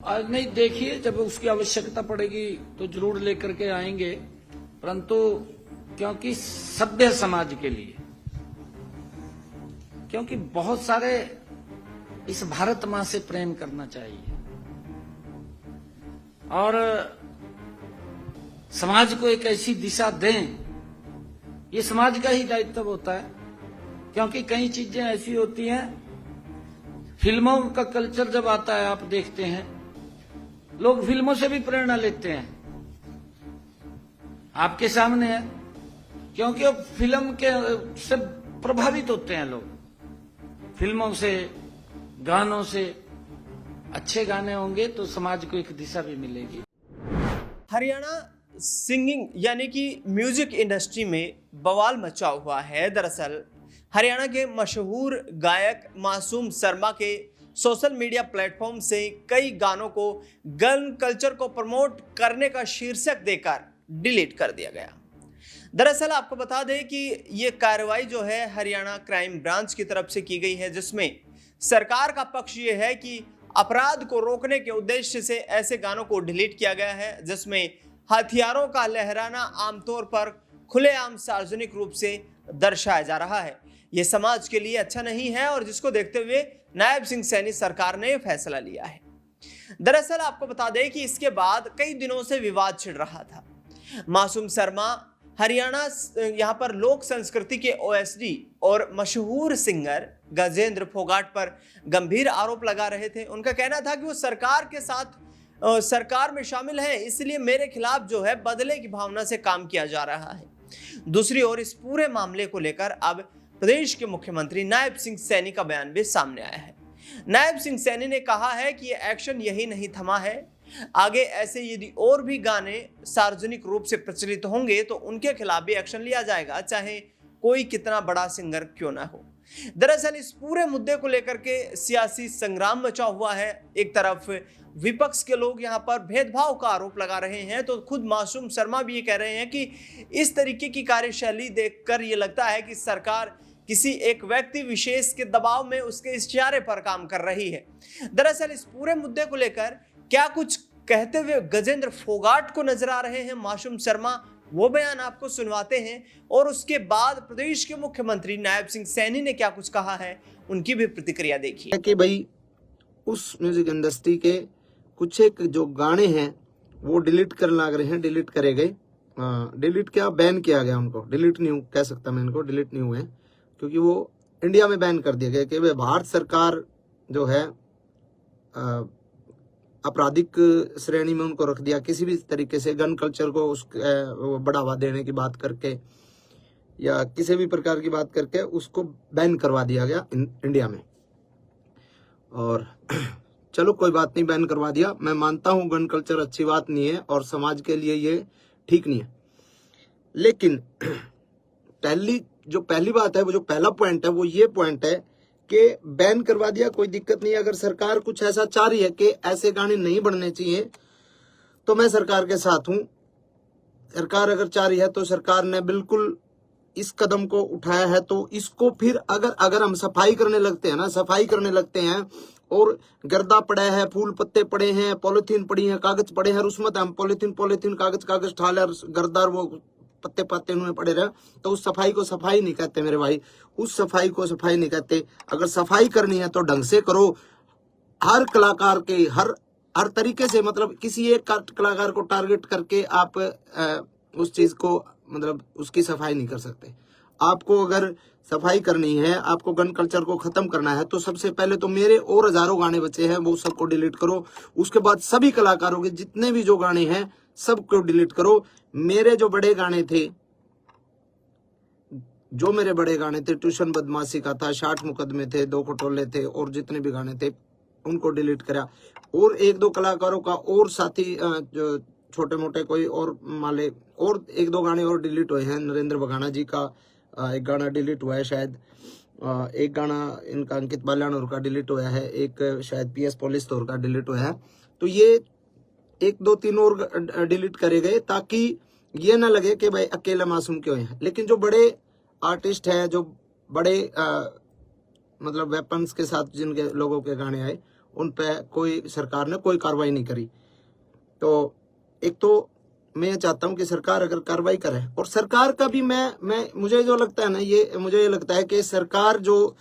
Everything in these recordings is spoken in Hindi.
आज नहीं, देखिए जब उसकी आवश्यकता पड़ेगी तो जरूर लेकर के आएंगे, परंतु क्योंकि सभ्य समाज के लिए, क्योंकि बहुत सारे इस भारत मां से प्रेम करना चाहिए और समाज को एक ऐसी दिशा दें, ये समाज का ही दायित्व होता है। क्योंकि कई चीजें ऐसी होती हैं, फिल्मों का कल्चर जब आता है आप देखते हैं, लोग फिल्मों से भी प्रेरणा लेते हैं, आपके सामने है, क्योंकि अब फिल्म के से प्रभावित होते हैं लोग, फिल्मों से, गानों से। अच्छे गाने होंगे तो समाज को एक दिशा भी मिलेगी। हरियाणा सिंगिंग यानी कि म्यूजिक इंडस्ट्री में बवाल मचा हुआ है। दरअसल हरियाणा के मशहूर गायक मासूम शर्मा के सोशल मीडिया प्लेटफॉर्म से कई गानों को गन कल्चर को प्रमोट करने का शीर्षक देकर डिलीट कर दिया गया। दरअसल आपको बता दें कि ये कार्रवाई जो है हरियाणा क्राइम ब्रांच की तरफ से की गई है, जिसमें सरकार का पक्ष ये है कि अपराध को रोकने के उद्देश्य से ऐसे गानों को डिलीट किया गया है जिसमें हथियारों का लहराना आमतौर पर खुलेआम सार्वजनिक रूप से दर्शाया जा रहा है। यह समाज के लिए अच्छा नहीं है और जिसको देखते हुए नायब सिंह सैनी सरकार ने फैसला लिया है। दरअसल आपको बता दें कि इसके बाद कई दिनों से विवाद छिड़ रहा था। मासूम शर्मा हरियाणा यहां पर लोक संस्कृति के ओएसडी और मशहूर सिंगर गजेंद्र फोगाट पर गंभीर आरोप लगा रहे थे। उनका कहना था कि वो सरकार के साथ सरकार में शामिल है, इसलिए मेरे खिलाफ जो है बदले की भावना से काम किया जा रहा है। दूसरी ओर इस पूरे मामले को लेकर अब प्रदेश के मुख्यमंत्री नायब सिंह सैनी का बयान भी सामने आया है। नायब सिंह सैनी ने कहा है कि ये एक्शन यही नहीं थमा है, आगे ऐसे यदि और भी गाने सार्वजनिक रूप से प्रचलित होंगे तो उनके खिलाफ भी एक्शन लिया जाएगा, चाहे कोई कितना बड़ा सिंगर क्यों ना हो। दरअसल इस पूरे मुद्दे को लेकर के सियासी संग्राम मचा हुआ है। एक तरफ विपक्ष के लोग यहां पर भेदभाव का आरोप लगा रहे हैं, तो खुद मासूम शर्मा भी ये कह रहे हैं कि इस तरीके की कार्यशैली देखकर ये लगता है कि सरकार किसी एक व्यक्ति विशेष के दबाव में उसके इशारे पर काम कर रही है। दरअसल इस पूरे मुद्दे को लेकर क्या कुछ कहते हुए गजेंद्र फोगाट को नजर आ रहे हैं मासूम शर्मा, वो बयान आपको सुनवाते हैं और उसके बाद प्रदेश के मुख्यमंत्री नायब सिंह सैनी ने क्या कुछ कहा है, उनकी भी प्रतिक्रिया देखिए। कि भाई उस म्यूजिक इंडस्ट्री के कुछ एक जो गाने हैं वो डिलीट करने लग रहे हैं, डिलीट करे गए। डिलीट क्या, बैन किया गया उनको, डिलीट नहीं कह सकता मैं इनको, डिलीट नहीं हुए क्योंकि वो इंडिया में बैन कर दिया गया कि भाई भारत सरकार जो है आपराधिक श्रेणी में उनको रख दिया। किसी भी तरीके से गन कल्चर को बढ़ावा देने की बात करके या किसी भी प्रकार की बात करके उसको बैन करवा दिया गया इंडिया में। और चलो कोई बात नहीं, बैन करवा दिया। मैं मानता हूं गन कल्चर अच्छी बात नहीं है और समाज के लिए ये ठीक नहीं है, लेकिन पहली बात है, वो जो पहला पॉइंट है वो ये पॉइंट है कि बैन करवा दिया, कोई दिक्कत नहीं है। अगर सरकार कुछ ऐसा चाह रही है कि ऐसे गाने नहीं बनने चाहिए तो मैं सरकार के साथ हूं। सरकार अगर चाह रही है तो सरकार ने बिल्कुल इस कदम को उठाया है, तो इसको फिर अगर हम सफाई करने लगते हैं ना, सफाई करने लगते हैं और गर्दा पड़ा है, फूल पत्ते पड़े हैं, पॉलिथीन पड़ी है, कागज पड़े हैं, उसमें हम पॉलिथीन कागज ठाले और गर्दा वो पत्ते उन्हें पड़े रहे, तो उस सफाई को सफाई नहीं कहते मेरे भाई, उस सफाई को सफाई नहीं कहते। अगर सफाई करनी है तो ढंग से करो। हर कलाकार के हर तरीके से, मतलब किसी एक कलाकार को टारगेट करके आप उस चीज को, मतलब उसकी सफाई नहीं कर सकते। आपको अगर सफाई करनी है, आपको गन कल्चर को खत्म करना है, तो सबसे पहले तो मेरे और हजारों गाने बचे हैं वो सबको डिलीट करो। उसके बाद सभी कलाकारों के जितने भी जो गाने हैं सबको डिलीट करो। मेरे जो बड़े गाने थे, ट्यूशन बदमाशी का था, 60 मुकदमे थे, 2 खटोले थे और जितने भी गाने थे उनको डिलीट करा। और 1-2 कलाकारों का और साथी जो छोटे मोटे कोई और माले और 1-2 गाने और डिलीट हुए हैं। नरेंद्र बघाना जी का एक गाना डिलीट हुआ है शायद, एक गाना इनका अंकित बाल्यानोर का डिलीट हुआ है, एक शायद PS पुलिस तौर का डिलीट हुआ है। तो ये 1-2-3 और डिलीट करे गए ताकि ये ना लगे कि भाई अकेला मासूम क्यों है। लेकिन जो बड़े आर्टिस्ट हैं, जो बड़े मतलब वेपन्स के साथ जिनके लोगों के गाने आए, उन पे कोई सरकार ने कोई कार्रवाई नहीं करी। तो एक तो मैं चाहता हूं कि सरकार अगर कार्रवाई करे, और सरकार का भी मैं मुझे जो लगता है ना, मुझे ये लगता है कि सरकार जो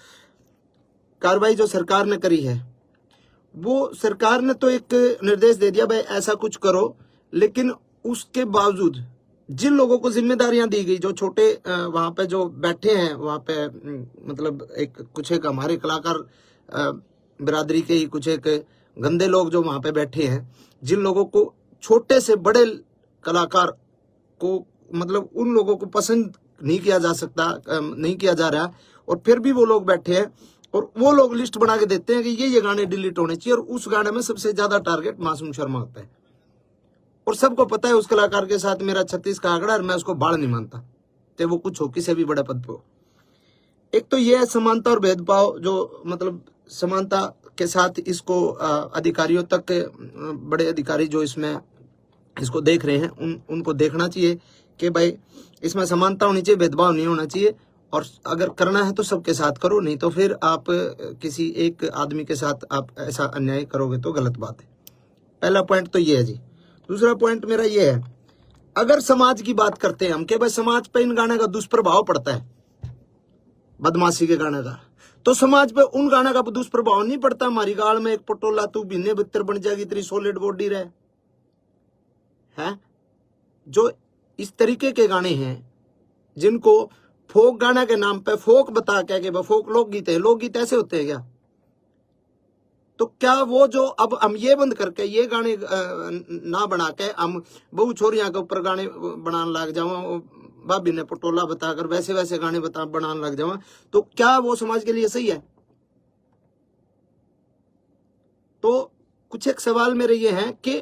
कार्रवाई जो सरकार ने करी है, वो सरकार ने तो एक निर्देश दे दिया भाई ऐसा कुछ करो, लेकिन उसके बावजूद जिन लोगों को जिम्मेदारियां दी गई, जो छोटे वहां पे जो बैठे हैं वहां पे, मतलब एक कुछ एक हमारे कलाकार बिरादरी के ही कुछ एक गंदे लोग जो वहां पे बैठे हैं, जिन लोगों को छोटे से बड़े कलाकार को, मतलब उन लोगों को पसंद नहीं किया जा सकता, नहीं किया जा रहा, और फिर भी वो लोग बैठे हैं और वो लोग लिस्ट बना के देते हैं कि ये गाने डिलीट होने चाहिए, और उस गाने में सबसे ज्यादा टारगेट मासूम शर्मा होता है। और सबको पता है उस कलाकार के साथ मेरा 36 का आंकड़ा, और मैं उसको बाढ़ नहीं मानता, चाहे वो कुछ हो, किसी भी बड़े पद पे हो। एक तो ये है समानता और भेदभाव, जो मतलब समानता के साथ इसको अधिकारियों तक, बड़े अधिकारी जो इसमें इसको देख रहे हैं, उनको देखना चाहिए कि भाई इसमें समानता होनी चाहिए, भेदभाव नहीं होना चाहिए, और अगर करना है तो सबके साथ करो, नहीं तो फिर आप किसी एक आदमी के साथ आप ऐसा अन्याय करोगे तो गलत बात है। पहला पॉइंट तो ये है जी। दूसरा पॉइंट मेरा ये है, अगर समाज की बात करते हैं हम कि भाई समाज पे इन गाने का दुष्प्रभाव पड़ता है, बदमाशी के गाने का, तो समाज पे उन गाने का दुष्प्रभाव नहीं पड़ता। हमारी गाल में एक पटोला तू बिन्ने बित्तर बन जाएगी, तेरी सॉलिड बॉडी रहे है। जो इस तरीके के गाने हैं जिनको फोक गाना के नाम पे फोक बता के फोक लोकगीत है, लोकगीत ऐसे होते हैं क्या? तो क्या वो जो अब हम ये बंद करके ये गाने ना बना के हम बहु छोरियां के ऊपर गाने बनाने लग जाओ, भाभी ने पटोला बताकर वैसे वैसे गाने बनाने लग जाओ, तो क्या वो समाज के लिए सही है? तो कुछ एक सवाल मेरे ये हैं कि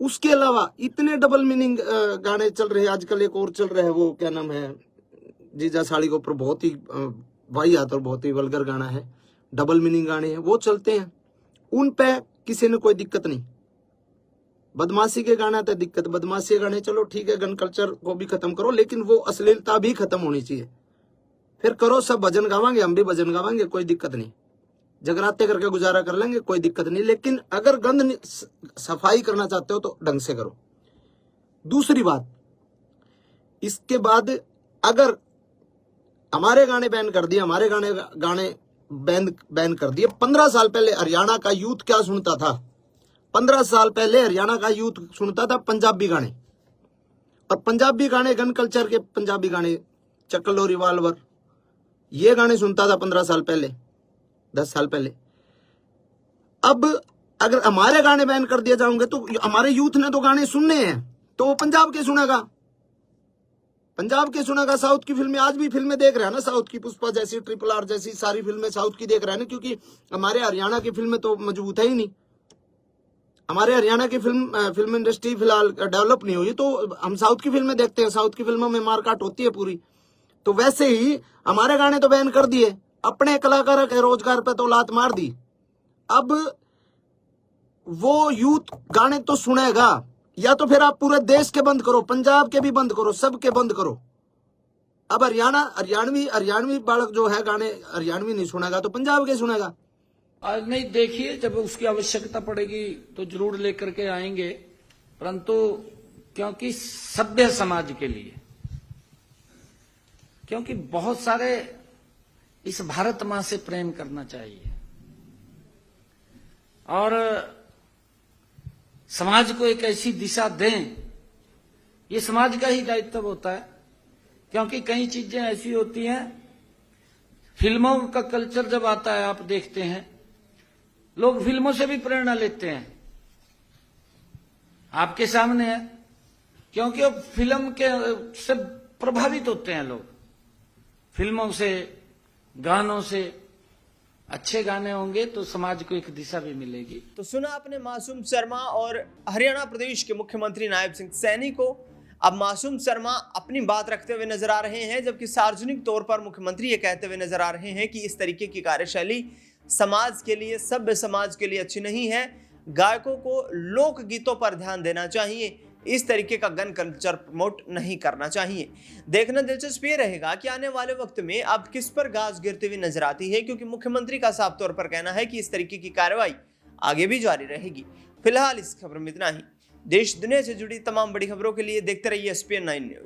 उसके अलावा इतने डबल मीनिंग गाने चल रहे हैं आजकल। एक और चल रहा है, वो क्या नाम है, जीजा साड़ी के ऊपर बहुत ही वाहियात और बहुत ही वल्गर गाना है, डबल मीनिंग गाने हैं, वो चलते हैं, उन पे किसी ने कोई दिक्कत नहीं। बदमाशी के गाना तो दिक्कत, बदमाशी के गाने चलो ठीक है, गन कल्चर को भी खत्म करो, लेकिन वो अश्लीलता भी खत्म होनी चाहिए। फिर करो, सब भजन गावांगे, हम भी भजन गावांगे, कोई दिक्कत नहीं, जगराते करके गुजारा कर लेंगे, कोई दिक्कत नहीं, लेकिन अगर गंद सफाई करना चाहते हो तो ढंग से करो। दूसरी बात, इसके बाद अगर हमारे गाने बैन कर दिए, हमारे गाने बैन कर दिए, 15 साल पहले हरियाणा का यूथ क्या सुनता था? 15 साल पहले हरियाणा का यूथ सुनता था पंजाबी गाने, और पंजाबी गाने गन कल्चर के पंजाबी गाने, चक्कलो रिवाल्वर, ये गाने सुनता था 15 साल पहले, 10 साल पहले। अब अगर हमारे गाने बैन कर दिए जाएंगे तो हमारे यूथ ने तो गाने सुनने हैं, तो वो पंजाब के सुनेगा, पंजाब के सुनेगा। साउथ की फिल्में, आज भी फिल्में देख रहे हैं ना, साउथ की पुष्पा जैसी, ट्रिपल आर जैसी सारी फिल्में साउथ की देख रहे हैं ना, क्योंकि हमारे हरियाणा की फिल्में तो मजबूत है ही नहीं। हमारे हरियाणा की फिल्म इंडस्ट्री फिलहाल डेवलप नहीं हुई, तो हम साउथ की फिल्में देखते हैं, साउथ की फिल्मों में मारकाट होती है पूरी। तो वैसे ही हमारे गाने तो बैन कर दिए, अपने कलाकारों के रोजगार पे तो लात मार दी। अब वो यूथ गाने तो सुनेगा, या तो फिर आप पूरे देश के बंद करो, पंजाब के भी बंद करो, सबके बंद करो। अब हरियाणवी बालक जो है गाने हरियाणवी नहीं सुनेगा तो पंजाब के सुनेगा। आज नहीं, देखिए जब उसकी आवश्यकता पड़ेगी तो जरूर लेकर के आएंगे, परंतु क्योंकि सभ्य समाज के लिए, क्योंकि बहुत सारे इस भारत मां से प्रेम करना चाहिए और समाज को एक ऐसी दिशा दें, ये समाज का ही दायित्व होता है। क्योंकि कई चीजें ऐसी होती हैं, फिल्मों का कल्चर जब आता है, आप देखते हैं लोग फिल्मों से भी प्रेरणा लेते हैं, आपके सामने है, क्योंकि अब फिल्म के से प्रभावित होते हैं लोग, फिल्मों से, गानों से। अच्छे गाने होंगे तो समाज को एक दिशा भी मिलेगी। तो सुना आपने मासूम शर्मा और हरियाणा प्रदेश के मुख्यमंत्री नायब सिंह सैनी को। अब मासूम शर्मा अपनी बात रखते हुए नजर आ रहे हैं, जबकि सार्वजनिक तौर पर मुख्यमंत्री ये कहते हुए नजर आ रहे हैं कि इस तरीके की कार्यशैली समाज के लिए, सभ्य समाज के लिए अच्छी नहीं है। गायकों को लोक गीतों पर ध्यान देना चाहिए, इस तरीके का गन कल्चर प्रमोट नहीं करना चाहिए। देखना दिलचस्प ये रहेगा कि आने वाले वक्त में अब किस पर गाज गिरती हुई नजर आती है, क्योंकि मुख्यमंत्री का साफ तौर पर कहना है कि इस तरीके की कार्रवाई आगे भी जारी रहेगी। फिलहाल इस खबर में इतना ही। देश दुनिया से जुड़ी तमाम बड़ी खबरों के लिए देखते रहिए SPN9 न्यूज।